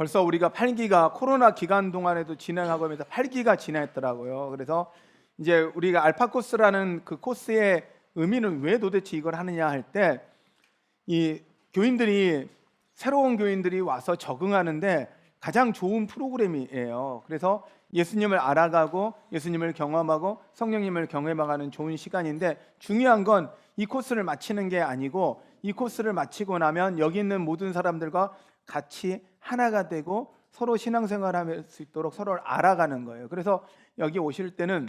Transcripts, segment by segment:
벌써 우리가 8기가 코로나 기간 동안에도 진행하고 하면서 8기가 지났더라고요. 그래서 이제 우리가 알파 코스라는 그 코스의 의미는 왜 도대체 이걸 하느냐 할 때, 이 교인들이, 새로운 교인들이 와서 적응하는데 가장 좋은 프로그램이에요. 그래서 예수님을 알아가고 예수님을 경험하고 성령님을 경험하는 좋은 시간인데, 중요한 건 이 코스를 마치는 게 아니고 이 코스를 마치고 나면 여기 있는 모든 사람들과 같이 하나가 되고 서로 신앙생활할 수 있도록 서로를 알아가는 거예요. 그래서 여기 오실 때는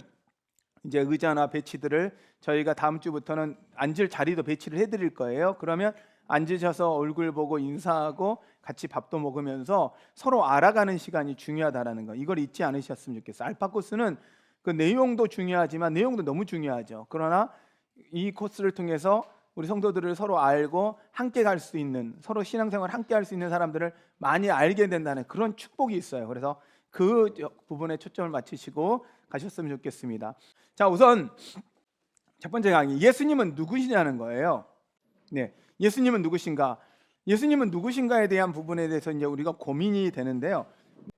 이제 의자나 배치들을 저희가 다음 주부터는 앉을 자리도 배치를 해드릴 거예요. 그러면 앉으셔서 얼굴 보고 인사하고 같이 밥도 먹으면서 서로 알아가는 시간이 중요하다라는 거, 이걸 잊지 않으셨으면 좋겠어요. 알파 코스는 그 내용도 중요하지만 내용도 너무 중요하죠. 그러나 이 코스를 통해서 우리 성도들을 서로 알고 함께 갈 수 있는, 서로 신앙생활 함께 할 수 있는 사람들을 많이 알게 된다는 그런 축복이 있어요. 그래서 그 부분에 초점을 맞추시고 가셨으면 좋겠습니다. 자, 우선 첫 번째 강의, 예수님은 누구시냐는 거예요. 네, 예수님은 누구신가? 예수님은 누구신가에 대한 부분에 대해서 이제 우리가 고민이 되는데요.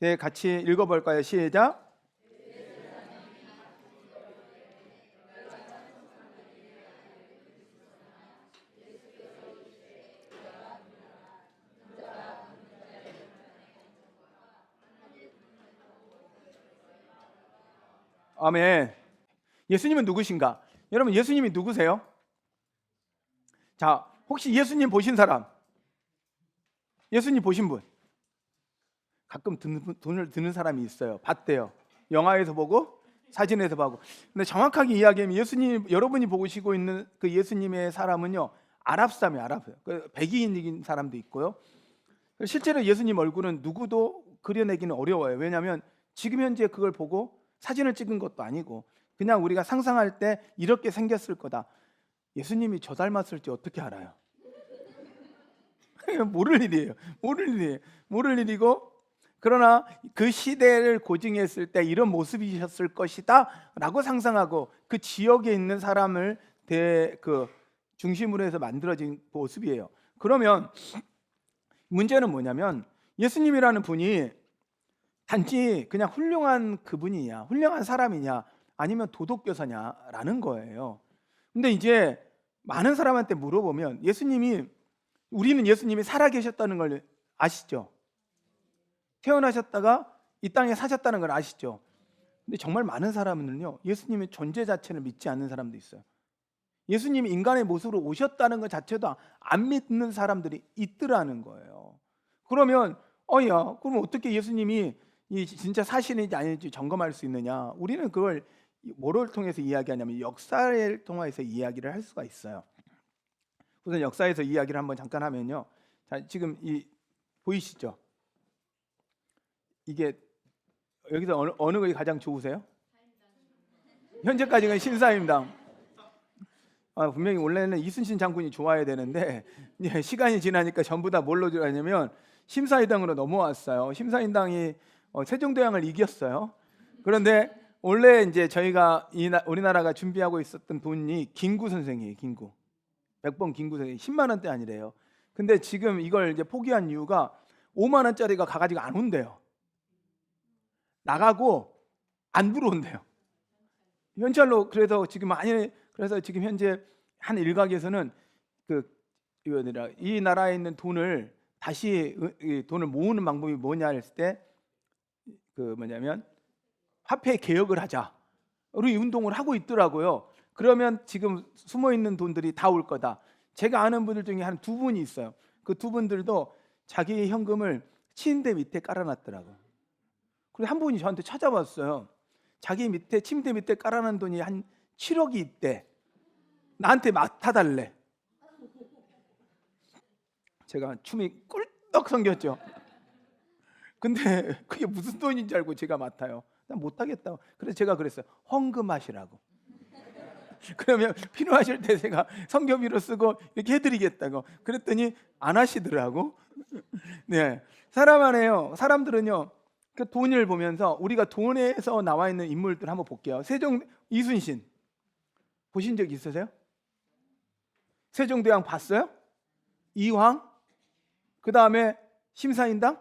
네, 같이 읽어볼까요? 시작. 아멘. 예수님은 누구신가? 여러분, 예수님이 누구세요? 자, 혹시 예수님 보신 사람? 예수님 보신 분? 가끔 돈을 드는 사람이 있어요. 봤대요. 영화에서 보고 사진에서 보고. 근데 정확하게 이야기하면 예수님, 여러분이 보시고 있는 그 예수님의 사람은요, 아랍 사람이에요. 아랍이에요. 백인인 사람도 있고요. 실제로 예수님 얼굴은 누구도 그려내기는 어려워요. 왜냐하면 지금 현재 그걸 보고 사진을 찍은 것도 아니고 그냥 우리가 상상할 때 이렇게 생겼을 거다. 예수님이 저 닮았을지 어떻게 알아요? 모를 일이에요. 모를 일이고, 그러나 그 시대를 고증했을 때 이런 모습이셨을 것이다 라고 상상하고 그 지역에 있는 사람을 그 중심으로 해서 만들어진 모습이에요. 그러면 문제는 뭐냐면, 예수님이라는 분이 단지 그냥 훌륭한 그분이냐, 훌륭한 사람이냐, 아니면 도덕교사냐라는 거예요. 근데 이제 많은 사람한테 물어보면 우리는 예수님이 살아계셨다는 걸 아시죠? 태어나셨다가 이 땅에 사셨다는 걸 아시죠? 근데 정말 많은 사람은요, 예수님의 존재 자체를 믿지 않는 사람도 있어요. 예수님이 인간의 모습으로 오셨다는 것 자체도 안 믿는 사람들이 있더라는 거예요. 그러면 그럼 어떻게 예수님이 진짜 사실인지 아닌지 점검할 수 있느냐? 우리는 그걸 뭐를 통해서 이야기하냐면 역사를 통해서 이야기를 할 수가 있어요. 우선 역사에서 이야기를 한번 잠깐 하면요. 자, 지금 보이시죠? 이게 여기서 어느 것이 가장 좋으세요? 현재까지는 신사임당. 분명히 원래는 이순신 장군이 좋아야 되는데 시간이 지나니까 전부 다 뭘로 들어가냐면 심사위당으로 넘어왔어요. 심사위당이 세종대왕을 이겼어요. 그런데 원래 이제 저희가 우리나라가 준비하고 있었던 돈이 김구 선생이에요. 김구. 100번 김구 선생이 10만 원대 아니래요. 근데 지금 이걸 이제 포기한 이유가 5만 원짜리가 가가지고 안 온대요. 나가고 안 들어온대요. 현찰로. 그래서 지금 현재 한 일각에서는 이 나라에 있는 돈을 다시 돈을 모으는 방법이 뭐냐 했을 때 뭐냐면 화폐 개혁을 하자. 우리 운동을 하고 있더라고요. 그러면 지금 숨어 있는 돈들이 다 올 거다. 제가 아는 분들 중에 한 두 분이 있어요. 그 두 분들도 자기 현금을 침대 밑에 깔아놨더라고요. 그리고 한 분이 저한테 찾아왔어요. 자기 침대 밑에 깔아놓은 돈이 한 7억이 있대. 나한테 맡아달래. 제가 춤이 꿀떡 생겼죠. 근데 그게 무슨 돈인지 알고 제가 맡아요. 난 못하겠다고. 그래서 제가 그랬어요. 헌금하시라고. 그러면 필요하실 때 제가 성교비로 쓰고 이렇게 해드리겠다고. 그랬더니 안 하시더라고. 네, 사람들은요, 그 돈을 보면서 우리가 돈에서 나와 있는 인물들 한번 볼게요. 이순신 보신 적 있으세요? 세종대왕 봤어요? 이황? 그 다음에 심사인당?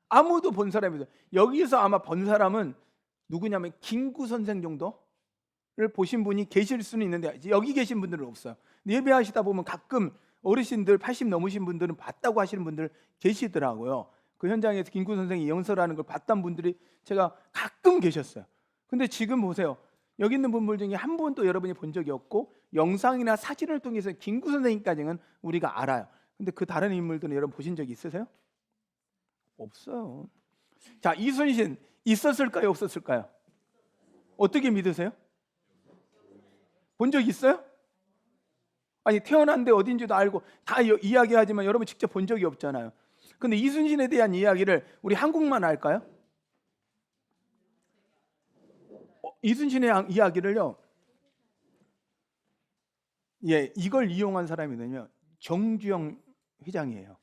아무도 본 사람이 없어요. 여기서 아마 본 사람은 누구냐면 김구 선생 정도를 보신 분이 계실 수는 있는데 여기 계신 분들은 없어요. 예배하시다 보면 가끔 어르신들 80 넘으신 분들은 봤다고 하시는 분들 계시더라고요. 그 현장에서 김구 선생이 영설하는 걸 봤던 분들이 제가 가끔 계셨어요. 근데 지금 보세요. 여기 있는 분들 중에 한 분도 여러분이 본 적이 없고 영상이나 사진을 통해서 김구 선생님까지는 우리가 알아요. 근데 그 다른 인물들은 여러분 보신 적이 있으세요? 없어요. 자, 이순신 있었을까요? 없었을까요? 어떻게 믿으세요? 본 적 있어요? 아니, 태어난 데 어딘지도 알고 다 이야기하지만 여러분 직접 본 적이 없잖아요. 근데 이순신에 대한 이야기를 우리 한국만 알까요? 이순신의 이야기를요, 이걸 이용한 사람이거든요. 정주영 회장이에요.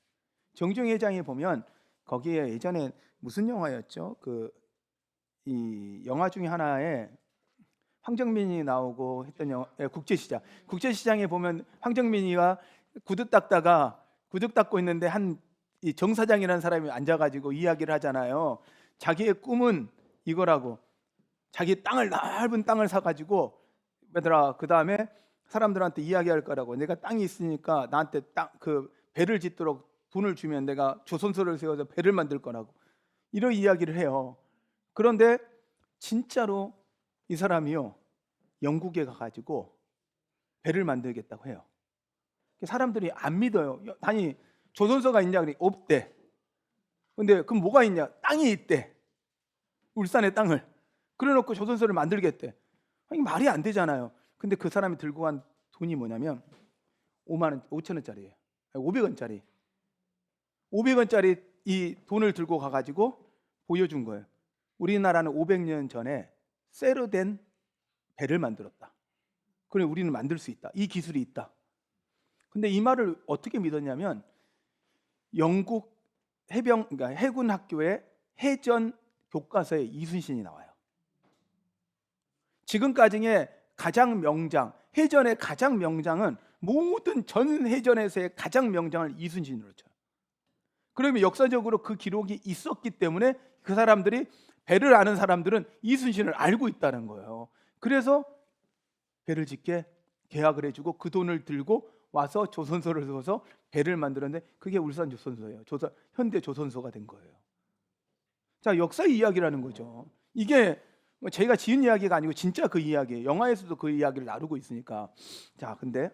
정주영 회장에 보면 거기에 예전에 무슨 영화였죠? 이 영화 중에 하나에 황정민이 나오고 했던 영화, 국제시장. 국제시장에 보면 황정민이가 구두 닦고 있는데 이 정사장이라는 사람이 앉아가지고 이야기를 하잖아요. 자기의 꿈은 이거라고. 자기 넓은 땅을 사가지고 얘들아, 그 다음에 사람들한테 이야기할 거라고. 내가 땅이 있으니까 나한테 배를 짓도록 돈을 주면 내가 조선소를 세워서 배를 만들 거라고. 이런 이야기를 해요. 그런데 진짜로 이 사람이요, 영국에 가가지고 배를 만들겠다고 해요. 사람들이 안 믿어요. 아니, 조선소가 있냐? 그러니 없대. 근데 그럼 뭐가 있냐? 땅이 있대. 울산의 땅을. 그래놓고 조선소를 만들겠대. 아니, 말이 안 되잖아요. 근데 그 사람이 들고 간 돈이 뭐냐면 5,000원짜리예요. 500원짜리. 500원짜리 이 돈을 들고 가가지고 보여준 거예요. 우리나라는 500년 전에 쇠로 된 배를 만들었다. 그래, 우리는 만들 수 있다. 이 기술이 있다. 근데 이 말을 어떻게 믿었냐면 영국 그러니까 해군 학교의 해전 교과서에 이순신이 나와요. 지금까지의 가장 명장, 해전의 가장 명장은 모든 전 해전에서의 가장 명장을 이순신으로 쳐요. 그러면 역사적으로 그 기록이 있었기 때문에 그 사람들이, 배를 아는 사람들은 이순신을 알고 있다는 거예요. 그래서 배를 짓게 계약을 해주고 그 돈을 들고 와서 조선소를 세워서 배를 만들었는데 그게 울산 조선소예요. 현대 조선소가 된 거예요. 자, 역사 이야기라는 거죠. 이게 저희가 지은 이야기가 아니고 진짜 그 이야기예요. 영화에서도 그 이야기를 나누고 있으니까. 자, 근데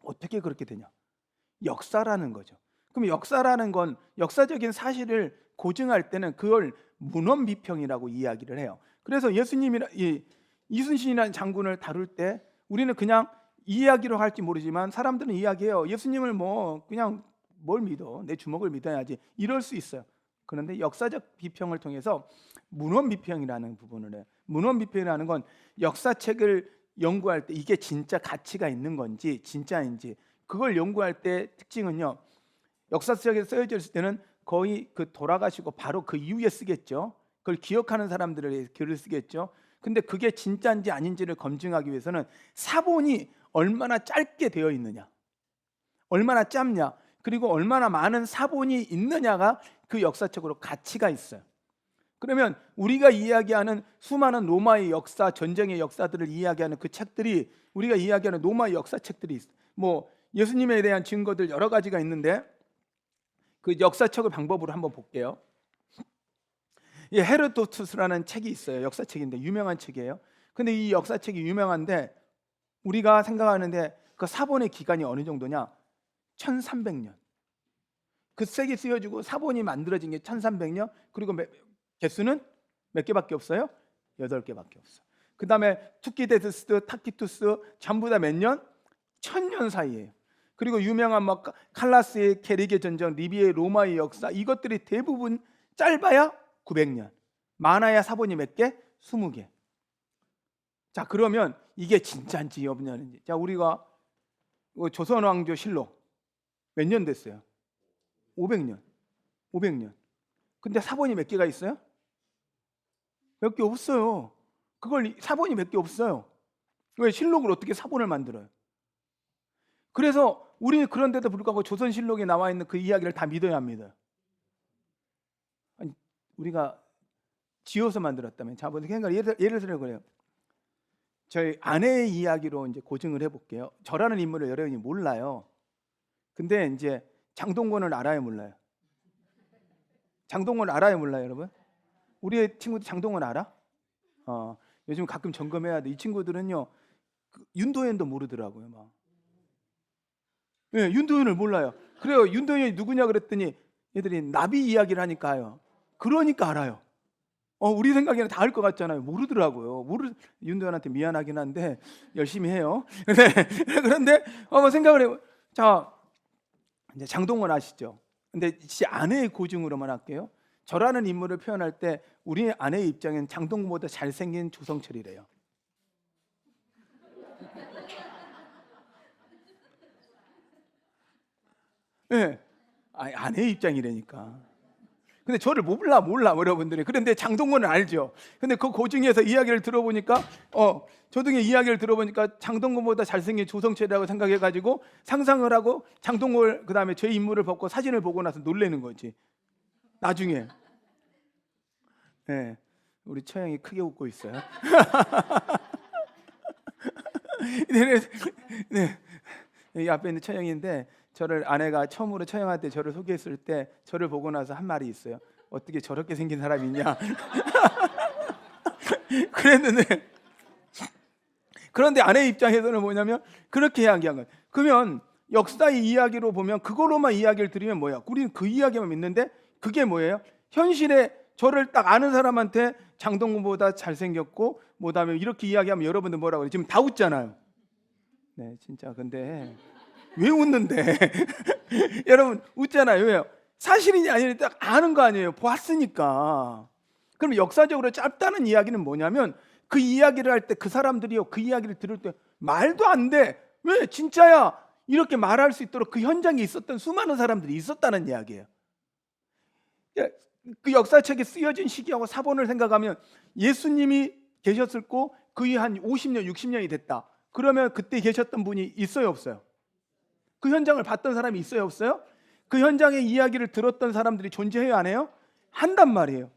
어떻게 그렇게 되냐? 역사라는 거죠. 그럼 역사라는 건 역사적인 사실을 고증할 때는 그걸 문헌비평이라고 이야기를 해요. 그래서 이순신이라는 장군을 다룰 때 우리는 그냥 이야기로 할지 모르지만 사람들은 이야기해요. 예수님을 그냥 뭘 믿어? 내 주먹을 믿어야지. 이럴 수 있어요. 그런데 역사적 비평을 통해서 문헌비평이라는 부분을 해요. 문헌비평이라는 건 역사책을 연구할 때 이게 진짜 가치가 있는 건지 진짜인지 그걸 연구할 때 특징은요, 역사책에 쓰여져 있을 때는 거의 돌아가시고 바로 그 이후에 쓰겠죠. 그걸 기억하는 사람들의 글을 쓰겠죠. 근데 그게 진짜인지 아닌지를 검증하기 위해서는 사본이 얼마나 짧게 되어 있느냐, 얼마나 짧냐, 그리고 얼마나 많은 사본이 있느냐가 그 역사책으로 가치가 있어요. 그러면 우리가 이야기하는 수많은 로마의 역사, 전쟁의 역사들을 이야기하는 그 책들이, 우리가 이야기하는 로마의 역사책들이 있어요. 예수님에 대한 증거들 여러 가지가 있는데 그 역사책을 방법으로 한번 볼게요. 헤로도투스라는 책이 있어요. 역사책인데 유명한 책이에요. 근데 이 역사책이 유명한데 우리가 생각하는데 그 사본의 기간이 어느 정도냐? 1300년. 그 책이 쓰여지고 사본이 만들어진 게 1300년. 그리고 개수는 몇 개밖에 없어요? 8개밖에 없어. 그 다음에 투키데스트, 타키투스 전부 다 몇 년? 1000년 사이에요. 그리고 유명한 칼라스의 게리게 전쟁, 리비의 로마의 역사, 이것들이 대부분 짧아야 900년, 많아야 사본이 몇 개? 20개. 자, 그러면 이게 진짜인지 없냐는지. 자, 우리가 조선왕조 실록 몇 년 됐어요? 500년. 500년. 근데 사본이 몇 개가 있어요? 몇 개 없어요. 사본이 몇 개 없어요. 왜? 실록을 어떻게 사본을 만들어요? 그래서 우리는 그런데도 불구하고 조선실록에 나와 있는 그 이야기를 다 믿어야 합니다. 우리가 지어서 만들었다면, 자, 먼저 생각 예를 들어 그래요. 저희 아내의 이야기로 이제 고증을 해볼게요. 저라는 인물을 여러분이 몰라요. 근데 이제 장동건을 알아요, 몰라요? 장동건 알아요, 몰라요, 여러분? 우리 친구들 장동건 알아? 요즘 가끔 점검해야 돼. 이 친구들은요, 윤도현도 모르더라고요, 막. 예, 윤도현을 몰라요. 그래요, 윤도현이 누구냐 그랬더니 얘들이 나비 이야기를 하니까요. 그러니까 알아요. 우리 생각에는 다 알 것 같잖아요. 모르더라고요. 윤도현한테 미안하긴 한데 열심히 해요. 그런데 생각을 해요. 자, 이제 장동건 아시죠? 근데 제 아내의 고증으로만 할게요. 저라는 인물을 표현할 때 우리 아내의 입장엔 장동건보다 잘생긴 조성철이래요. 네. 아내의 입장이라니까. 근데 저를 몰라 여러분들이. 그런데 장동건은 알죠. 근데 그 고증에서 이야기를 들어보니까 조등의 이야기를 들어보니까 장동건보다 잘생긴 조성철이라고 생각해가지고 상상을 하고 장동건 그다음에 제 인물을 벗고 사진을 보고 나서 놀래는 거지. 나중에. 네, 우리 처형이 크게 웃고 있어요. 네, 이 앞에 있는 처형인데 저를 아내가 처음으로 처형할 때 저를 소개했을 때 저를 보고 나서 한 말이 있어요. 어떻게 저렇게 생긴 사람이 있냐. 그랬는데 그런데 아내 입장에서는 뭐냐면 그렇게 이야기한 거예요. 그러면 역사의 이야기로 보면 그걸로만 이야기를 드리면 뭐야? 우리는 그 이야기만 믿는데 그게 뭐예요? 현실에 저를 딱 아는 사람한테 장동건보다 잘생겼고 뭐다음에 이렇게 이야기하면 여러분들 뭐라고 그래요? 지금 다 웃잖아요. 네, 진짜. 근데 왜 웃는데? 여러분 웃잖아요. 왜요? 사실이니 아니니 딱 아는 거 아니에요. 보았으니까. 그럼 역사적으로 짧다는 이야기는 뭐냐면 그 이야기를 할 때 그 사람들이요, 그 이야기를 들을 때 말도 안 돼. 왜? 진짜야. 이렇게 말할 수 있도록 그 현장에 있었던 수많은 사람들이 있었다는 이야기예요. 그 역사책에 쓰여진 시기하고 사본을 생각하면 예수님이 계셨을고 거의 한 50년, 60년이 됐다. 그러면 그때 계셨던 분이 있어요, 없어요? 그 현장을 봤던 사람이 있어요, 없어요? 그 현장의 이야기를 들었던 사람들이 존재해요, 안 해요? 한단 말이에요.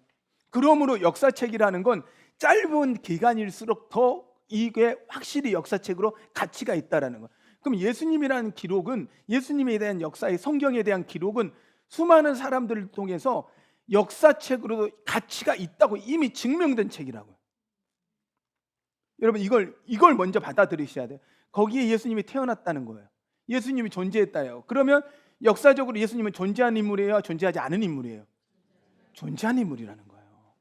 그러므로 역사책이라는 건 짧은 기간일수록 더 이게 확실히 역사책으로 가치가 있다라는 거예요. 그럼 예수님이라는 기록은, 예수님에 대한 역사의 성경에 대한 기록은 수많은 사람들을 통해서 역사책으로도 가치가 있다고 이미 증명된 책이라고요. 여러분 이걸 먼저 받아들이셔야 돼요. 거기에 예수님이 태어났다는 거예요. 예수님이 존재했다요. 그러면 역사적으로 예수님은 존재한 인물이에요? 존재하지 않은 인물이에요? 존재한 인물이라는 거예요.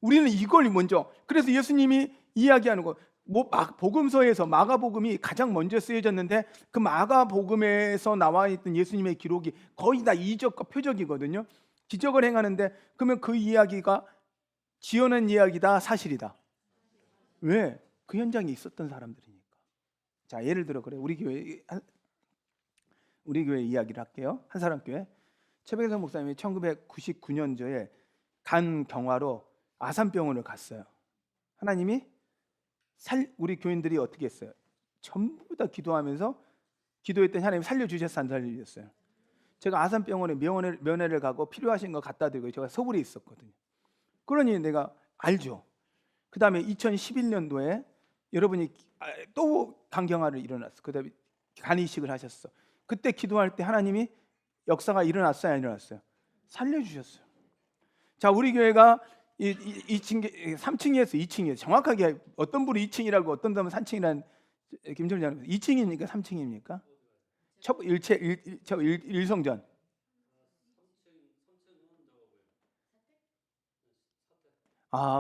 우리는 이걸 먼저, 그래서 예수님이 이야기하는 거, 복음서에서 마가복음이 가장 먼저 쓰여졌는데 그 마가복음에서 나와 있던 예수님의 기록이 거의 다 이적과 표적이거든요. 기적을 행하는데 그러면 그 이야기가 지어낸 이야기다, 사실이다? 왜? 그 현장에 있었던 사람들이니까. 자, 예를 들어 그래. 우리 교회 이야기를 할게요. 한사람교회. 최백선 목사님이 1999년도에 간 경화로 아산병원을 갔어요. 하나님이 우리 교인들이 어떻게 했어요? 전부 다 기도하면서 기도했더니 하나님 살려주셨어요, 안 살려주셨어요? 제가 아산병원에 면회를 가고 필요하신 거 갖다 드리고 제가 서울에 있었거든요. 그러니 내가 알죠. 그 다음에 2011년도에 여러분이 또 간경화를 일어났어. 그 다음에 간이식을 하셨어. 그때 기도할 때 하나님이 역사가 일어났어요, 안 일어났어요? 살려주셨어요. 자, 우리 교회가 3층에서 2층이에요. 정확하게 어떤 분이 2층이라고 어떤 분은 3층이라는, 김정장 2층입니까? 3층입니까? 첫 일성전.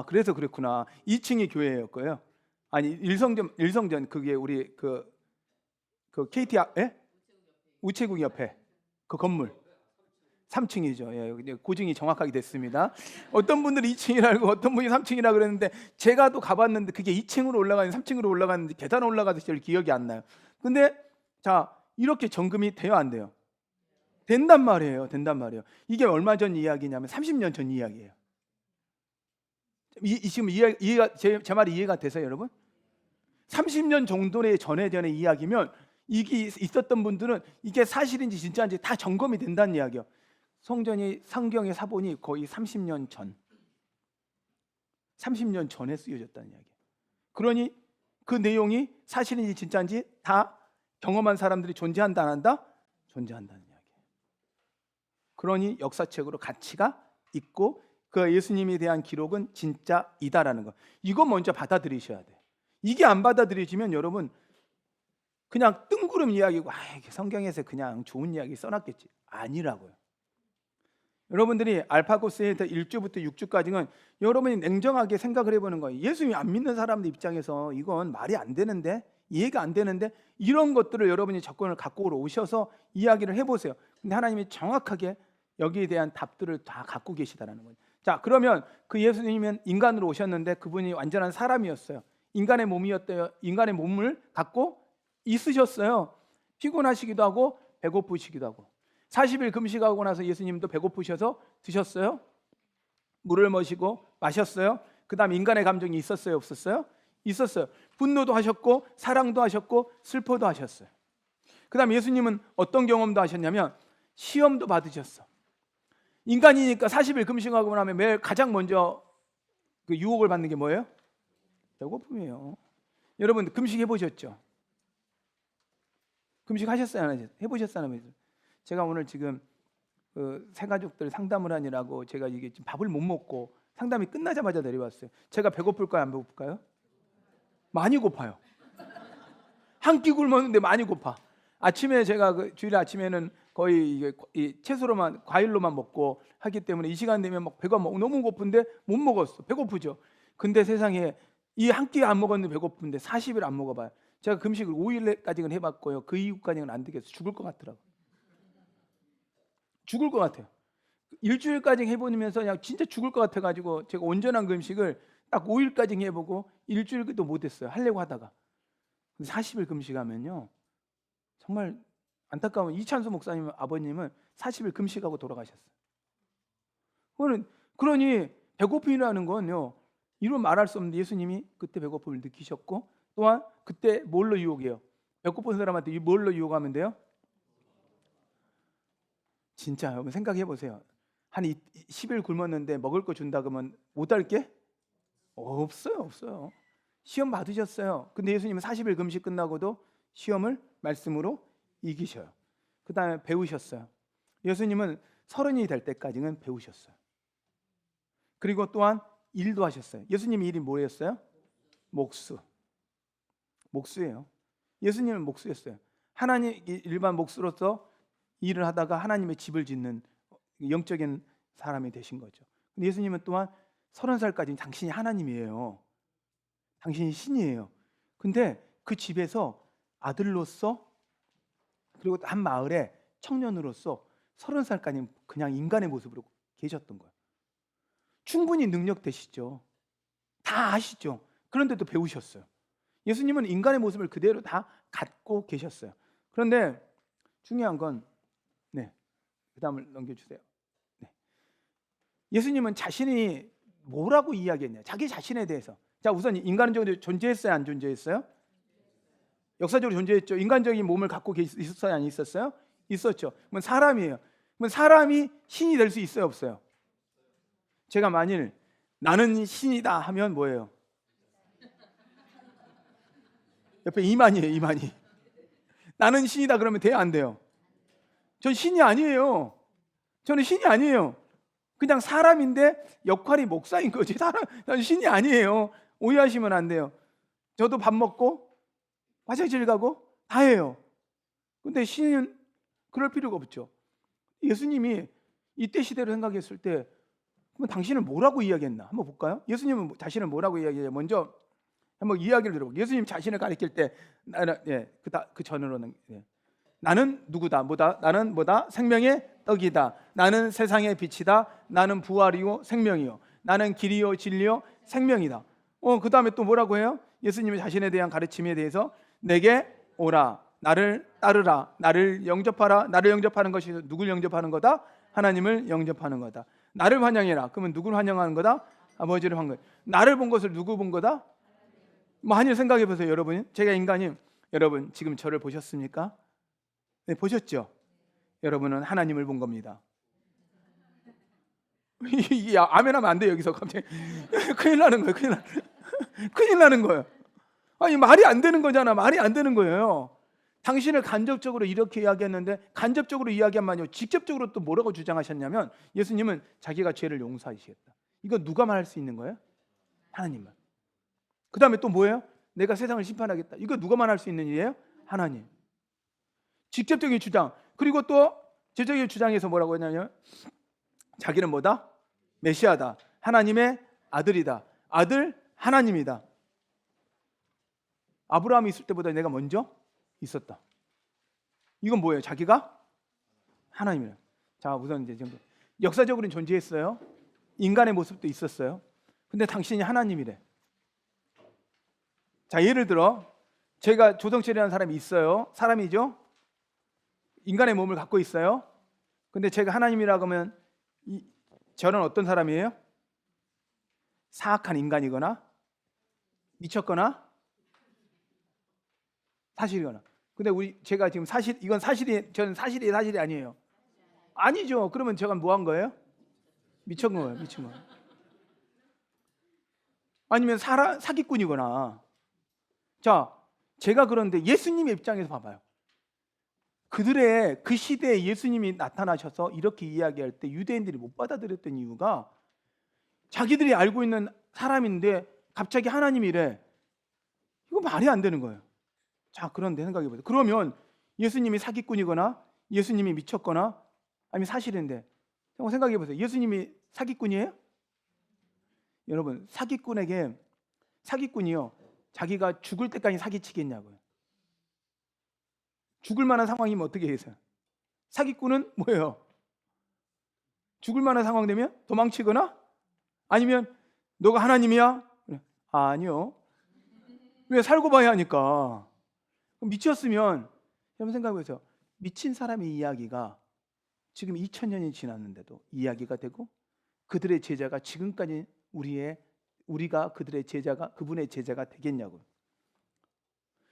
그래서 그렇구나. 2층이 교회였고요. 아니, 일성전 그게 우리 그 KT 우체국 옆에 그 건물 3층이죠. 예, 고증이 정확하게 됐습니다. 어떤 분들이 2층이라고 어떤 분이 3층이라 그랬는데 제가 또 가봤는데 그게 2층으로 올라가는 3층으로 올라갔는데 계단 올라가서 잘 기억이 안 나요. 근데 자, 이렇게 점검이 돼요, 안 돼요? 된단 말이에요. 이게 얼마 전 이야기냐면 30년 전 이야기예요. 지금 제 말이 이해가 되세요, 여러분? 30년 정도의 전에 이야기면 이게 있었던 분들은 이게 사실인지 진짜인지 다 점검이 된다는 이야기예요. 성경의 사본이 거의 30년 전에 쓰여졌다는 이야기예요. 그러니 그 내용이 사실인지 진짜인지 다 경험한 사람들이 존재한다 안 한다? 존재한다는 이야기예요. 그러니 역사책으로 가치가 있고 그 예수님에 대한 기록은 진짜이다라는 거. 이거 먼저 받아들이셔야 돼요. 이게 안 받아들여지면 여러분 그냥 뜬구름 이야기고 성경에서 그냥 좋은 이야기 써놨겠지. 아니라고요. 여러분들이 알파고스에서 1주부터 6주까지는 여러분이 냉정하게 생각을 해보는 거예요. 예수님 안 믿는 사람들 입장에서 이건 말이 안 되는데, 이해가 안 되는데, 이런 것들을 여러분이 접근을 갖고 오셔서 이야기를 해보세요. 근데 하나님이 정확하게 여기에 대한 답들을 다 갖고 계시다라는 거예요. 자, 그러면 그 예수님은 인간으로 오셨는데 그분이 완전한 사람이었어요. 인간의 몸이었대요. 인간의 몸을 갖고 있으셨어요. 피곤하시기도 하고 배고프시기도 하고. 40일 금식하고 나서 예수님도 배고프셔서 드셨어요? 물을 마시고 마셨어요? 그 다음 인간의 감정이 있었어요? 없었어요? 있었어요. 분노도 하셨고 사랑도 하셨고 슬퍼도 하셨어요. 그 다음 예수님은 어떤 경험도 하셨냐면 시험도 받으셨어. 인간이니까 40일 금식하고 나면 매일 가장 먼저 그 유혹을 받는 게 뭐예요? 배고픔이에요. 여러분 금식 해보셨죠? 금식 하셨어요? 안 하셨어요? 해보셨어요? 제가 오늘 지금 그 새가족들 상담을 하느라고 제가 이게 지금 밥을 못 먹고 상담이 끝나자마자 내려왔어요. 제가 배고플까요? 안 배고플까요? 많이 고파요. 한 끼 굶었는데 많이 고파. 아침에 제가 그 주일 아침에는 거의 이게 이 채소로만 과일로만 먹고 하기 때문에 이 시간 되면 막 배가 너무 고픈데 못 먹었어. 배고프죠. 근데 세상에 이 한 끼 안 먹었는데 배고픈데 40일 안 먹어봐요. 제가 금식을 5일까지는 해봤고요. 그 이후까지는 안 되겠어. 죽을 것 같더라고. 죽을 것 같아요. 일주일까지 해보면서 그냥 진짜 죽을 것 같아가지고 제가 온전한 금식을 딱 5일까지 해보고 일주일도 못했어요. 하려고 하다가. 40일 금식하면요 정말 안타까운 이찬수 목사님 아버님은 40일 금식하고 돌아가셨어요. 그러니 배고픔이라는 건요 이루 말할 수 없는데 예수님이 그때 배고픔을 느끼셨고 또한 그때 뭘로 유혹해요? 배고픈 사람한테 뭘로 유혹하면 돼요? 진짜 여러분 생각해 보세요. 한 10일 굶었는데 먹을 거 준다 그러면 못할 게? 없어요. 시험 받으셨어요. 근데 예수님은 40일 금식 끝나고도 시험을 말씀으로 이기셔요. 그 다음에 배우셨어요. 예수님은 30이 될 때까지는 배우셨어요. 그리고 또한 일도 하셨어요. 예수님의 일이 뭐였어요? 목수예요. 예수님은 목수였어요. 하나님 일반 목수로서 일을 하다가 하나님의 집을 짓는 영적인 사람이 되신 거죠. 근데 예수님은 또한 30살까지는 당신이 하나님이에요. 당신이 신이에요. 근데 그 집에서 아들로서 그리고 한 마을에 청년으로서 30살까지는 그냥 인간의 모습으로 계셨던 거예요. 충분히 능력 되시죠. 다 아시죠. 그런데도 배우셨어요. 예수님은 인간의 모습을 그대로 다 갖고 계셨어요. 그런데 중요한 건 그 다음을 넘겨주세요. 예수님은 자신이 뭐라고 이야기했냐? 자기 자신에 대해서. 자, 우선 인간적으로 존재했어요? 안 존재했어요? 역사적으로 존재했죠. 인간적인 몸을 갖고 있었어요? 안 있었어요? 있었죠. 그럼 사람이에요. 그럼 사람이 신이 될 수 있어요? 없어요? 제가 만일 나는 신이다 하면 뭐예요? 옆에 이만희예요. 이만희. 나는 신이다 그러면 돼요? 안 돼요? 전 신이 아니에요. 저는 신이 아니에요. 그냥 사람인데 역할이 목사인 거지. 저는 신이 아니에요. 오해하시면 안 돼요. 저도 밥 먹고 화장실 가고 다 해요. 근데 신은 그럴 필요가 없죠. 예수님이 이때 시대로 생각했을 때 그럼 당신은 뭐라고 이야기했나? 한번 볼까요? 예수님은 자신을 뭐라고 이야기해요? 먼저 한번 이야기를 들어볼게요. 예수님 자신을 가리킬 때 그 전으로는 나는 누구다? 뭐다? 나는 뭐다? 생명의 떡이다. 나는 세상의 빛이다. 나는 부활이요 생명이요. 나는 길이요 진리요 생명이다. 그 다음에 또 뭐라고 해요? 예수님의 자신에 대한 가르침에 대해서 내게 오라. 나를 따르라. 나를 영접하라. 나를 영접하는 것이 누굴 영접하는 거다? 하나님을 영접하는 거다. 나를 환영해라. 그러면 누굴 환영하는 거다? 아버지를 환영. 나를 본 것을 누구 본 거다? 많이 생각해 보세요, 여러분. 제가 인간이 여러분 지금 저를 보셨습니까? 네, 보셨죠? 여러분은 하나님을 본 겁니다. 아멘하면 안 돼 여기서 갑자기. 큰일 나는 거예요. 큰일 나는 거예요. 아니 말이 안 되는 거잖아. 말이 안 되는 거예요. 당신을 간접적으로 이렇게 이야기했는데 간접적으로 이야기한만요. 직접적으로 또 뭐라고 주장하셨냐면 예수님은 자기가 죄를 용서하시겠다. 이거 누가 말할 수 있는 거예요? 하나님만. 그 다음에 또 뭐예요? 내가 세상을 심판하겠다. 이거 누가 말할 수 있는 일이에요? 하나님. 직접적인 주장. 그리고 또 제적인 주장에서 뭐라고 했냐면 자기는 뭐다? 메시아다. 하나님의 아들이다. 아들 하나님이다. 아브라함이 있을 때보다 내가 먼저 있었다. 이건 뭐예요? 자기가 하나님이에요. 자, 우선 이제 정도. 역사적으로는 존재했어요. 인간의 모습도 있었어요. 근데 당신이 하나님이래. 자, 예를 들어 제가 조성철이라는 사람이 있어요. 사람이죠. 인간의 몸을 갖고 있어요. 근데 제가 하나님이라고 하면 저는 어떤 사람이에요? 사악한 인간이거나 미쳤거나 사실이거나. 근데 제가 지금 이건 사실이, 저는 사실이 아니에요. 아니죠. 그러면 제가 뭐 한 거예요? 미친 거예요. 아니면 사기꾼이거나. 자, 제가 그런데 예수님의 입장에서 봐봐요. 그 시대에 예수님이 나타나셔서 이렇게 이야기할 때 유대인들이 못 받아들였던 이유가 자기들이 알고 있는 사람인데 갑자기 하나님이래. 이거 말이 안 되는 거예요. 자, 그런데 생각해보세요. 그러면 예수님이 사기꾼이거나 예수님이 미쳤거나 아니면 사실인데 생각해보세요. 예수님이 사기꾼이에요? 여러분, 사기꾼이요, 자기가 죽을 때까지 사기치겠냐고요. 죽을 만한 상황이면 어떻게 해서요? 사기꾼은 뭐예요? 죽을 만한 상황 되면 도망치거나 아니면 너가 하나님이야? 아니요. 왜? 살고 봐야 하니까. 미쳤으면 여러분 생각해보세요. 미친 사람의 이야기가 지금 2000년이 지났는데도 이야기가 되고 그들의 제자가 지금까지 우리가 그분의 제자가 되겠냐고요.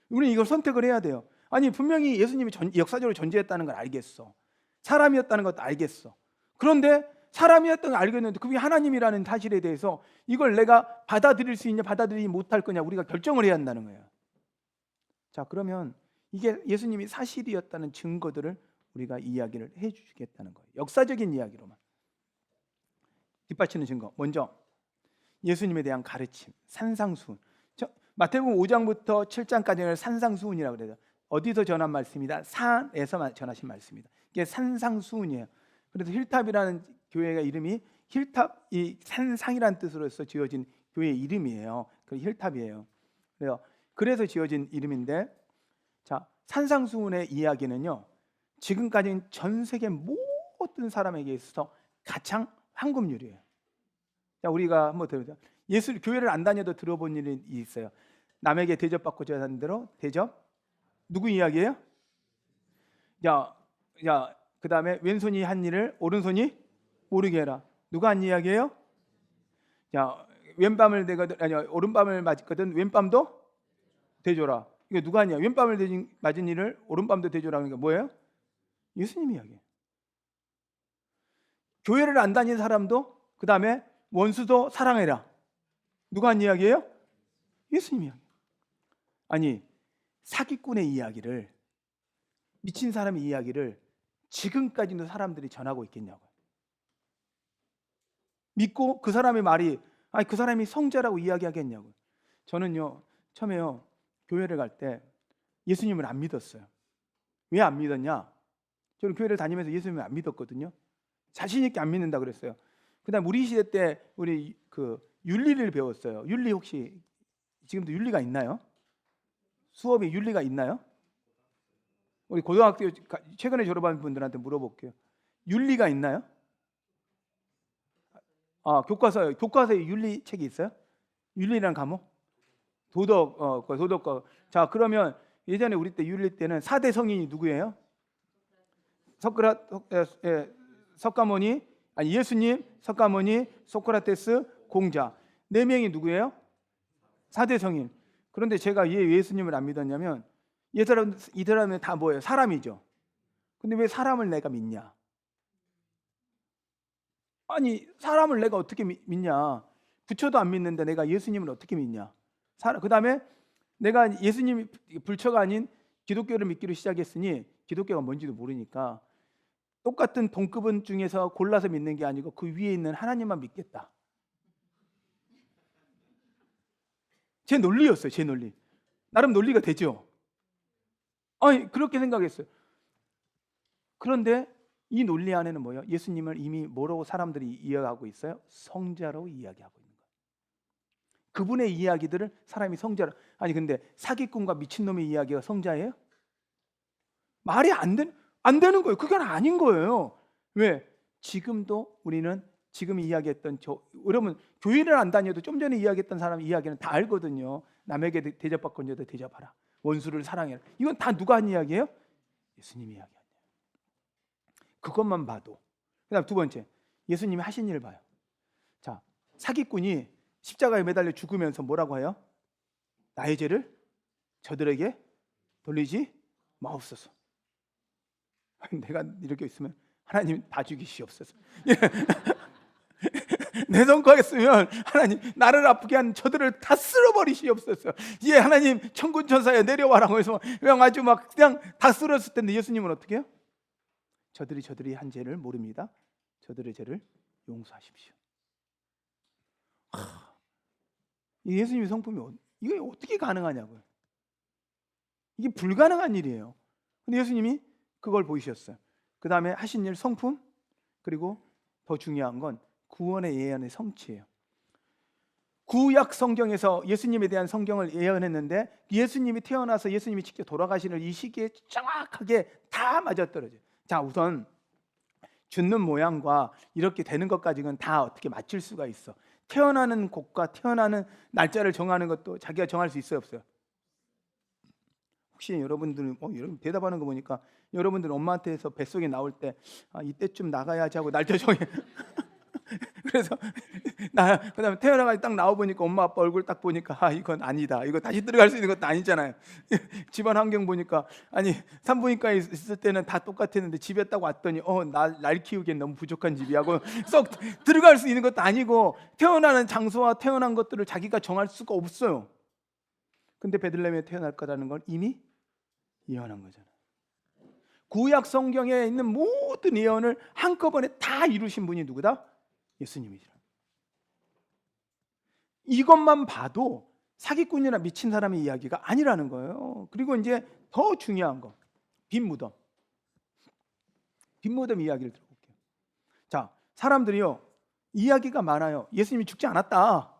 우리는 이걸 선택을 해야 돼요. 아니 분명히 예수님이 역사적으로 존재했다는 걸 알겠어. 사람이었다는 것도 알겠어. 그런데 사람이었던 걸 알겠는데 그게 하나님이라는 사실에 대해서 이걸 내가 받아들일 수 있냐 받아들이지 못할 거냐 우리가 결정을 해야 한다는 거예요. 자, 그러면 이게 예수님이 사실이었다는 증거들을 우리가 이야기를 해주시겠다는 거예요. 역사적인 이야기로만 뒷받치는 증거. 먼저 예수님에 대한 가르침, 산상수훈. 마태복음 5장부터 7장까지는 산상수훈이라고 그래요. 어디서 전한 말씀이다? 산에서 전하신 말씀이다. 이게 산상수훈이에요. 그래서 힐탑이라는 교회가 이름이 힐탑이 산상이라는 뜻으로서 지어진 교회 이름이에요. 그 힐탑이에요. 그래서 지어진 이름인데, 자, 산상수훈의 이야기는요, 지금까지는 전 세계 모든 사람에게 있어서 가장 황금률이에요. 자, 우리가 한번 들어보자. 교회를 안 다녀도 들어본 일이 있어요. 남에게 대접받고 자는 대로 대접. 누구 이야기예요? 그 다음에 왼손이 한 일을 오른손이 모르게 해라. 누가 한 이야기예요? 왼밤을 오른밤을 맞거든 왼밤도 대줘라. 이게 누가 하냐? 왼밤을 맞은 일을 오른밤도 대줘라. 그러니까 뭐예요? 예수님 이야기. 교회를 안 다니는 사람도 그 다음에 원수도 사랑해라. 누가 한 이야기예요? 예수님 이야기. 아니 사기꾼의 이야기를, 미친 사람의 이야기를 지금까지도 사람들이 전하고 있겠냐고요. 믿고 그 사람의 말이 그 사람이 성자라고 이야기하겠냐고요. 저는요 처음에요 교회를 갈 때 예수님을 안 믿었어요. 왜 안 믿었냐? 저는 교회를 다니면서 예수님을 안 믿었거든요. 자신 있게 안 믿는다 그랬어요. 그다음 우리 시대 때 우리 윤리를 배웠어요. 윤리 혹시 지금도 윤리가 있나요? 수업에 윤리가 있나요? 우리 고등학교 최근에 졸업한 분들한테 물어볼게요. 윤리가 있나요? 교과서에 윤리 책이 있어요? 윤리라는 과목? 도덕과. 자, 그러면 예전에 우리 때 윤리 때는 4대 성인이 누구예요? 예수님, 석가모니, 소크라테스, 공자. 4명이 누구예요? 4대 성인. 그런데 제가 왜 예수님을 안 믿었냐면 이 사람은 다 뭐예요? 사람이죠. 근데 왜 사람을 내가 믿냐? 아니 사람을 내가 어떻게 믿냐? 부처도 안 믿는데 내가 예수님을 어떻게 믿냐? 그 다음에 내가 예수님이 불처가 아닌 기독교를 믿기로 시작했으니 기독교가 뭔지도 모르니까 똑같은 동급은 중에서 골라서 믿는 게 아니고 그 위에 있는 하나님만 믿겠다. 제 논리였어요. 제 논리. 나름 논리가 되죠. 아니 그렇게 생각했어요. 그런데 이 논리 안에는 뭐예요? 예수님을 이미 뭐라고 사람들이 이해하고 있어요? 성자로 이야기하고 있는 거예요. 그분의 이야기들을 사람이 성자로. 아니 근데 사기꾼과 미친놈의 이야기가 성자예요? 말이 안 되는 거예요. 그건 아닌 거예요. 왜? 지금도 우리는 지금 이야기했던 여러분 교회를 안 다녀도 좀 전에 이야기했던 사람 이야기는 다 알거든요. 남에게 대접받고 언제도 대접하라. 원수를 사랑해라. 이건 다 누가 한 이야기예요? 예수님이 이야기한 이야기. 그것만 봐도. 그다음 두 번째, 예수님이 하신 일을 봐요. 자, 사기꾼이 십자가에 매달려 죽으면서 뭐라고 해요? 나의 죄를 저들에게 돌리지 마옵소서. 내가 이렇게 있으면 하나님 다 죽이시옵소서. 내 성과했으면 하나님 나를 아프게 한 저들을 다 쓸어버리시옵소서. 예, 하나님 천군 천사에 내려와라고 해서 그냥 아주 막 그냥 다 쓸었을 텐데 예수님은 어떻게 해요? 저들이 한 죄를 모릅니다. 저들의 죄를 용서하십시오. 이 예수님의 성품이 이게 어떻게 가능하냐고요. 이게 불가능한 일이에요. 근데 예수님이 그걸 보이셨어요. 그 다음에 하신 일 성품, 그리고 더 중요한 건 구원의 예언의 성취예요. 구약 성경에서 예수님에 대한 성경을 예언했는데 예수님이 태어나서 예수님이 직접 돌아가시는 이 시기에 정확하게 다 맞아떨어져요. 자, 우선 죽는 모양과 이렇게 되는 것까지는 다 어떻게 맞출 수가 있어. 태어나는 곳과 태어나는 날짜를 정하는 것도 자기가 정할 수 있어요, 없어요? 혹시 여러분들 여러분 대답하는 거 보니까 여러분들 엄마한테서 뱃속에 나올 때 이때쯤 나가야지 하고 날짜 정해. 그래서 그다음에 태어나가지고 딱 나와 보니까 엄마 아빠 얼굴 딱 보니까 이건 아니다. 이거 다시 들어갈 수 있는 것도 아니잖아요. 집안 환경 보니까 아니 산부인과에 있을 때는 다 똑같았는데 집에 딱 왔더니 날 키우기엔 너무 부족한 집이하고 썩 들어갈 수 있는 것도 아니고 태어나는 장소와 태어난 것들을 자기가 정할 수가 없어요. 근데 베들레헴에 태어날 거라는 걸 이미 예언한 거잖아요. 구약 성경에 있는 모든 예언을 한꺼번에 다 이루신 분이 누구다? 예수님이시라. 이것만 봐도 사기꾼이나 미친 사람의 이야기가 아니라는 거예요. 그리고 이제 더 중요한 거, 빈 무덤 이야기를 들어볼게요. 자, 사람들이요 이야기가 많아요. 예수님이 죽지 않았다,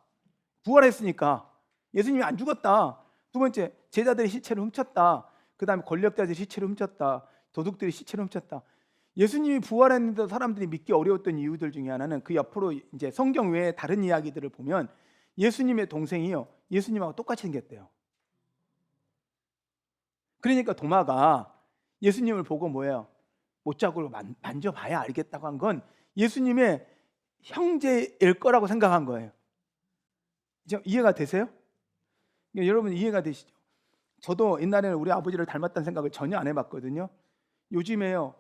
부활했으니까. 예수님이 안 죽었다. 두 번째, 제자들의 시체를 훔쳤다. 그 다음에 권력자들의 시체를 훔쳤다. 도둑들이 시체를 훔쳤다. 예수님이 부활했는데 사람들이 믿기 어려웠던 이유들 중에 하나는 그 옆으로 이제 성경 외에 다른 이야기들을 보면 예수님의 동생이요 예수님하고 똑같이 생겼대요. 그러니까 도마가 예수님을 보고 뭐예요? 못자국을 만져봐야 알겠다고 한 건 예수님의 형제일 거라고 생각한 거예요. 이해가 되세요? 여러분 이해가 되시죠? 저도 옛날에는 우리 아버지를 닮았다는 생각을 전혀 안 해봤거든요. 요즘에요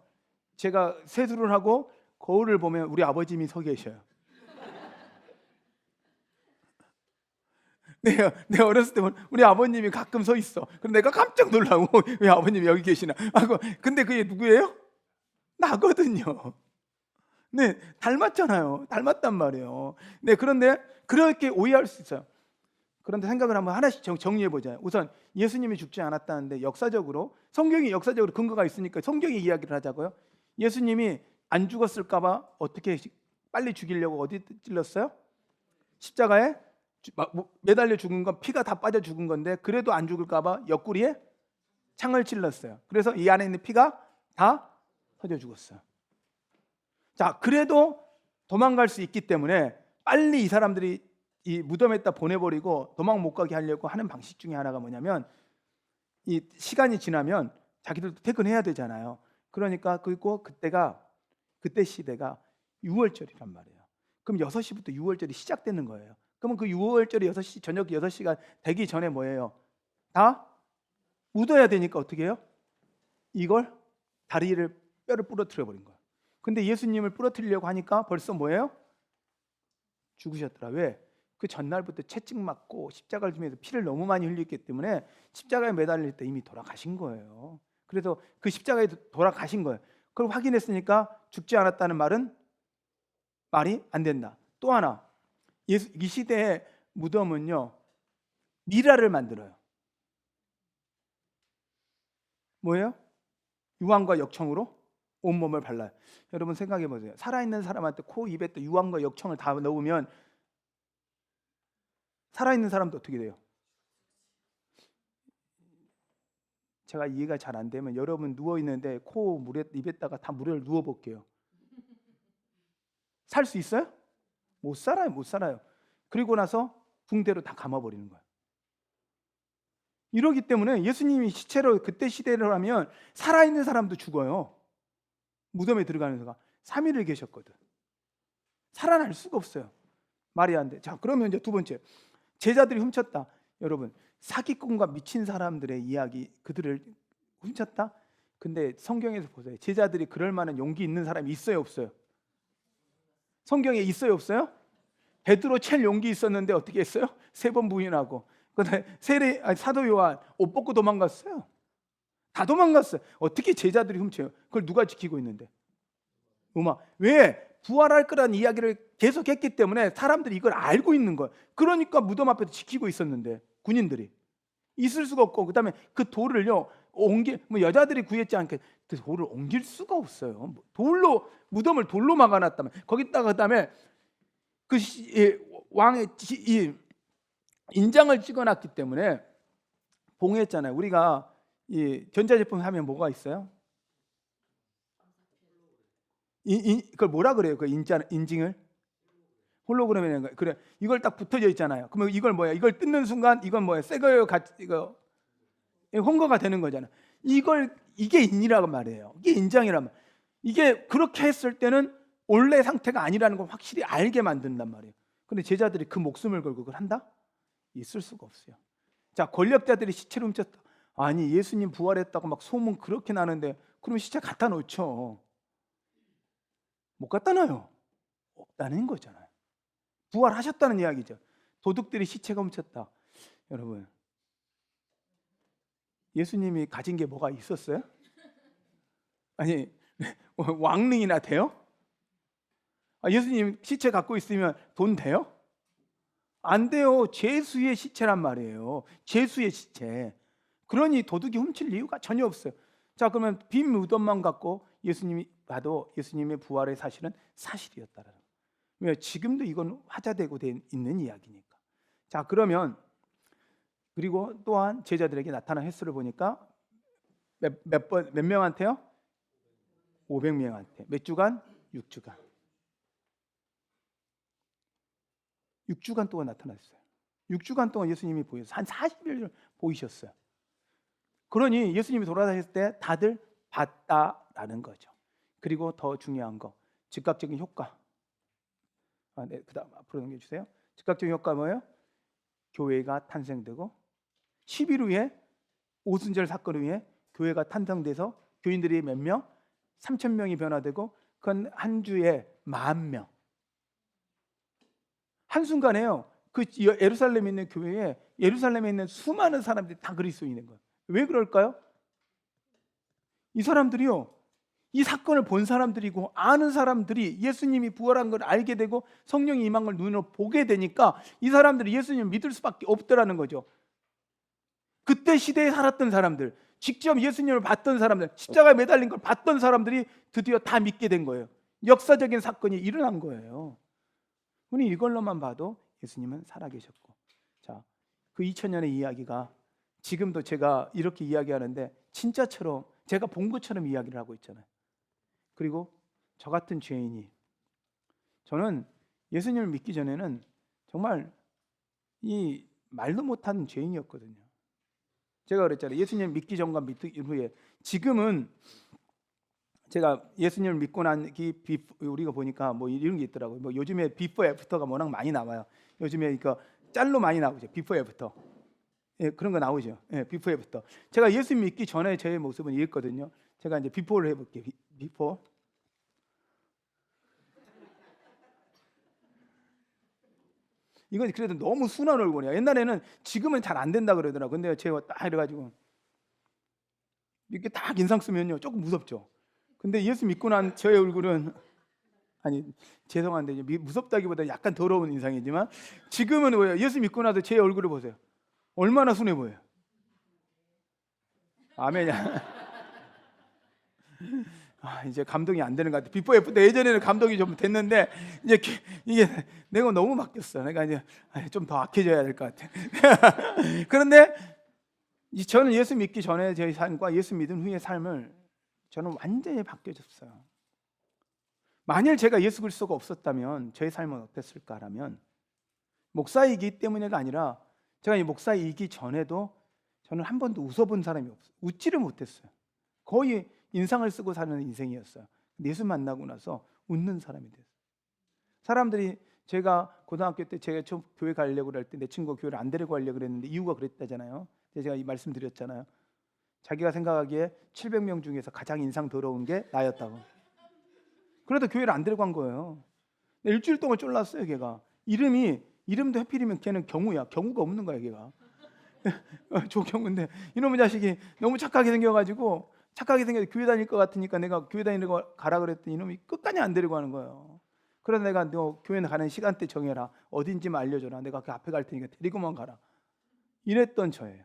제가 세수를 하고 거울을 보면 우리 아버님이 서 계셔요. 내가 어렸을 때 우리 아버님이 가끔 서 있어. 그럼 내가 깜짝 놀라고 왜 아버님이 여기 계시나 하고. 근데 그게 누구예요? 나거든요. 네, 닮았잖아요. 닮았단 말이에요. 네, 그런데 그렇게 오해할 수 있어요. 그런데 생각을 한번 하나씩 정리해보자. 우선 예수님이 죽지 않았다는데 역사적으로 성경이 역사적으로 근거가 있으니까 성경의 이야기를 하자고요. 예수님이 안 죽었을까 봐 어떻게 빨리 죽이려고 어디 찔렀어요? 십자가에 매달려 죽은 건 피가 다 빠져 죽은 건데 그래도 안 죽을까 봐 옆구리에 창을 찔렀어요. 그래서 이 안에 있는 피가 다 터져 죽었어요. 자, 그래도 도망갈 수 있기 때문에 빨리 이 사람들이 이 무덤에다 보내버리고 도망 못 가게 하려고 하는 방식 중에 하나가 뭐냐면 이 시간이 지나면 자기들도 퇴근해야 되잖아요. 그러니까 그때 시대가 6월절이란 말이에요. 그럼 6시부터 6월절이 시작되는 거예요. 그러면 그 6월절이 6시 저녁 6시가 되기 전에 뭐예요? 다 묻어야 되니까 어떻게 해요? 이걸 뼈를 부러뜨려 버린 거예요. 근데 예수님을 부러뜨리려고 하니까 벌써 뭐예요? 죽으셨더라. 왜? 그 전날부터 채찍 맞고 십자가를 지면서 피를 너무 많이 흘렸기 때문에 십자가에 매달릴 때 이미 돌아가신 거예요. 그래서 그 십자가에 돌아가신 거예요. 그걸 확인했으니까 죽지 않았다는 말이 안 된다. 또 하나, 이 시대의 무덤은요, 미라를 만들어요. 뭐예요? 유황과 역청으로 온몸을 발라요. 여러분 생각해 보세요. 살아있는 사람한테 코, 입에 또 유황과 역청을 다 넣으면 살아있는 사람도 어떻게 돼요? 제가 이해가 잘 안 되면 여러분 누워 있는데 코, 물에, 입에다가 다 물을 누워 볼게요. 살 수 있어요? 못 살아요, 못 살아요. 그리고 나서 붕대로 다 감아버리는 거예요. 이러기 때문에 예수님이 시체로 그때 시대라면 살아있는 사람도 죽어요. 무덤에 들어가면서가 3일을 계셨거든. 살아날 수가 없어요. 말이 안 돼. 자, 그러면 이제 두 번째, 제자들이 훔쳤다. 여러분, 사기꾼과 미친 사람들의 이야기, 그들을 훔쳤다? 근데 성경에서 보세요. 제자들이 그럴 만한 용기 있는 사람이 있어요, 없어요? 성경에 있어요, 없어요? 베드로 칠 용기 있었는데 어떻게 했어요? 3번 부인하고. 그다음에 사도 요한 옷 벗고 도망갔어요. 다 도망갔어요. 어떻게 제자들이 훔쳐요? 그걸 누가 지키고 있는데? 왜? 부활할 거라는 이야기를 계속했기 때문에 사람들이 이걸 알고 있는 거예요. 그러니까 무덤 앞에서 지키고 있었는데 군인들이 있을 수가 없고, 그다음에 그 돌을요 여자들이 구했지 않게 그 돌을 옮길 수가 없어요. 돌로 무덤을 돌로 막아놨다면 거기다가 그다음에 그 왕의 인장을 찍어놨기 때문에 봉했잖아요. 우리가 이 전자제품 하면 뭐가 있어요? 그걸 뭐라 그래요? 그 인증을 홀로그램이라는 거예요. 그래, 이걸 딱 붙어져 있잖아요. 그러면 이걸 뭐야? 이걸 뜯는 순간 이건 뭐야? 새 거예요? 이거 홍거가 되는 거잖아요. 이게 인이라고 말이에요. 이게 인장이란 말. 이게 그렇게 했을 때는 원래 상태가 아니라는 걸 확실히 알게 만든단 말이에요. 근데 제자들이 그 목숨을 걸고 그걸 한다? 있을 수가 없어요. 자, 권력자들이 시체를 훔쳤다. 아니, 예수님 부활했다고 막 소문 그렇게 나는데 그럼 시체 갖다 놓죠. 못 갖다 놔요. 없다는 거잖아요. 부활하셨다는 이야기죠. 도둑들이 시체가 훔쳤다. 여러분, 예수님이 가진 게 뭐가 있었어요? 아니, 왕릉이나 돼요? 예수님 시체 갖고 있으면 돈 돼요? 안 돼요. 죄수의 시체란 말이에요. 죄수의 시체. 그러니 도둑이 훔칠 이유가 전혀 없어요. 자, 그러면 빈 무덤만 갖고 예수님이 봐도 예수님의 부활의 사실은 사실이었다라는 거예요. 왜? 지금도 이건 화자되고 있는 이야기니까. 자, 그러면 그리고 또한 제자들에게 나타난 횟수를 보니까 몇 명한테요? 500명한테. 몇 주간? 6주간. 6주간 동안 나타났어요. 6주간 동안 예수님이 보였어요. 한 40일 보이셨어요. 그러니 예수님이 돌아다녔을 때 다들 봤다라는 거죠. 그리고 더 중요한 거, 즉각적인 효과. 네, 그다음 앞으로 넘겨주세요. 즉각적인 효과 뭐예요? 교회가 탄생되고 10일 후에 오순절 사건 후에 교회가 탄생돼서 교인들이 몇 명? 3,000명이 변화되고 그건 한 주에 10,000명. 한순간에요. 그 예루살렘에 있는 교회에 예루살렘에 있는 수많은 사람들이 다 그리스도인인 거예요. 왜 그럴까요? 이 사람들이요, 이 사건을 본 사람들이고 아는 사람들이 예수님이 부활한 걸 알게 되고 성령이 임한 걸 눈으로 보게 되니까 이 사람들이 예수님을 믿을 수밖에 없더라는 거죠. 그때 시대에 살았던 사람들, 직접 예수님을 봤던 사람들, 십자가에 매달린 걸 봤던 사람들이 드디어 다 믿게 된 거예요. 역사적인 사건이 일어난 거예요. 우리 이걸로만 봐도 예수님은 살아계셨고, 자, 그 2000년의 이야기가 지금도 제가 이렇게 이야기하는데 진짜처럼 제가 본 것처럼 이야기를 하고 있잖아요. 그리고 저 같은 죄인이, 저는 예수님을 믿기 전에는 정말 이 말도 못하는 죄인이었거든요. 제가 그랬잖아요. 예수님을 믿기 전과 믿기 후에. 지금은 제가 예수님을 믿고 난 우리가 보니까 뭐 이런 게 있더라고요. 뭐 요즘에 비포 애프터가 워낙 많이 나와요. 요즘에 이거 짤로 많이 나오죠. 비포 애프터. 예, 그런 거 나오죠. 예, 비포 애프터. 제가 예수 믿기 전에 제 모습은 이랬거든요. 제가 이제 비포를 해볼게요. 비포. 이건 그래도 너무 순한 얼굴이야. 옛날에는 지금은 잘 안 된다 그러더라고. 근데 제가 딱 이래가지고 이렇게 딱 인상 쓰면요 조금 무섭죠. 근데 예수 믿고 난 저의 얼굴은 아니 죄송한데 무섭다기보다 약간 더러운 인상이지만 지금은 뭐예요? 예수 믿고 나서 제 얼굴을 보세요. 얼마나 순해 보여요. 아멘이야. 이제 감동이 안 되는 것 같아. 비포 애프터 예전에는 감동이 좀 됐는데 이제 이게 내가 너무 바뀌었어. 내가 이제 좀 더 악해져야 될 것 같아. 그런데 저는 예수 믿기 전에 제 삶과 예수 믿은 후의 삶을 저는 완전히 바뀌어졌어요. 만일 제가 예수 그리스도가 없었다면 저의 삶은 어땠을까라면 목사이기 때문에가 아니라 제가 이 목사이기 전에도 저는 한 번도 웃어본 사람이 없어요. 웃지를 못했어요. 거의 인상을 쓰고 사는 인생이었어요. 예수 만나고 나서 웃는 사람이 됐어요. 사람들이 제가 고등학교 때 제가 처음 교회 가려고 할 때 내 친구가 교회를 안 데리고 가려고 그랬는데 이유가 그랬다잖아요. 제가 이 말씀드렸잖아요. 자기가 생각하기에 700명 중에서 가장 인상 더러운 게 나였다고. 그래도 교회를 안 데리고 간 거예요. 일주일 동안 쫄랐어요. 걔가 이름도 하필이면 걔는 경우야. 경우가 없는 거야 걔가. 조경우인데 이놈의 자식이 너무 착하게 생겨가지고 교회 다닐 것 같으니까 내가 교회 다니러 가라 그랬더니 이놈이 끝까지 안 데리고 가는 거예요. 그래서 내가 너 교회 가는 시간대 정해라. 어딘지만 알려줘라. 내가 그 앞에 갈 테니까 데리고만 가라. 이랬던 저예요.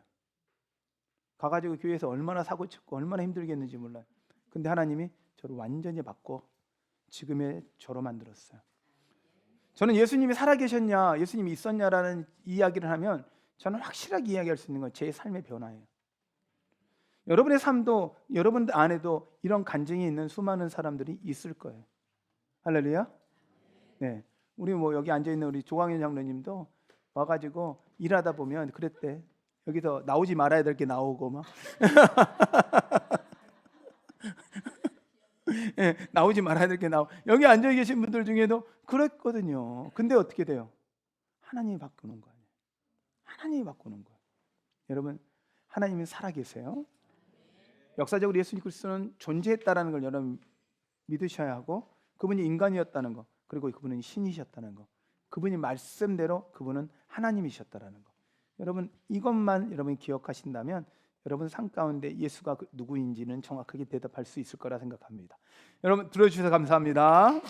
가가지고 교회에서 얼마나 사고쳤고 얼마나 힘들겠는지 몰라요. 근데 하나님이 저를 완전히 바꿔 지금의 저로 만들었어요. 저는 예수님이 살아계셨냐, 예수님이 있었냐라는 이야기를 하면 저는 확실하게 이야기할 수 있는 건 제 삶의 변화예요. 여러분의 삶도 여러분 안에도 이런 간증이 있는 수많은 사람들이 있을 거예요. 할렐루야. 네, 우리 뭐 여기 앉아 있는 우리 조광현 장로님도 와가지고 일하다 보면 그랬대. 여기서 나오지 말아야 될 게 나오고 막 예, 나오지 말아야 될 게 나오고 여기 앉아 계신 분들 중에도 그랬거든요. 근데 어떻게 돼요? 하나님이 바꾸는 거예요. 하나님이 바꾸는 거예요. 여러분, 하나님이 살아계세요. 역사적으로 예수 그리스도는 존재했다라는 걸 여러분 믿으셔야 하고, 그분이 인간이었다는 거, 그리고 그분은 신이셨다는 거, 그분이 말씀대로 그분은 하나님이셨다라는 거. 여러분 이것만 여러분이 기억하신다면 여러분 삶 가운데 예수가 누구인지는 정확하게 대답할 수 있을 거라 생각합니다. 여러분 들어주셔서 감사합니다.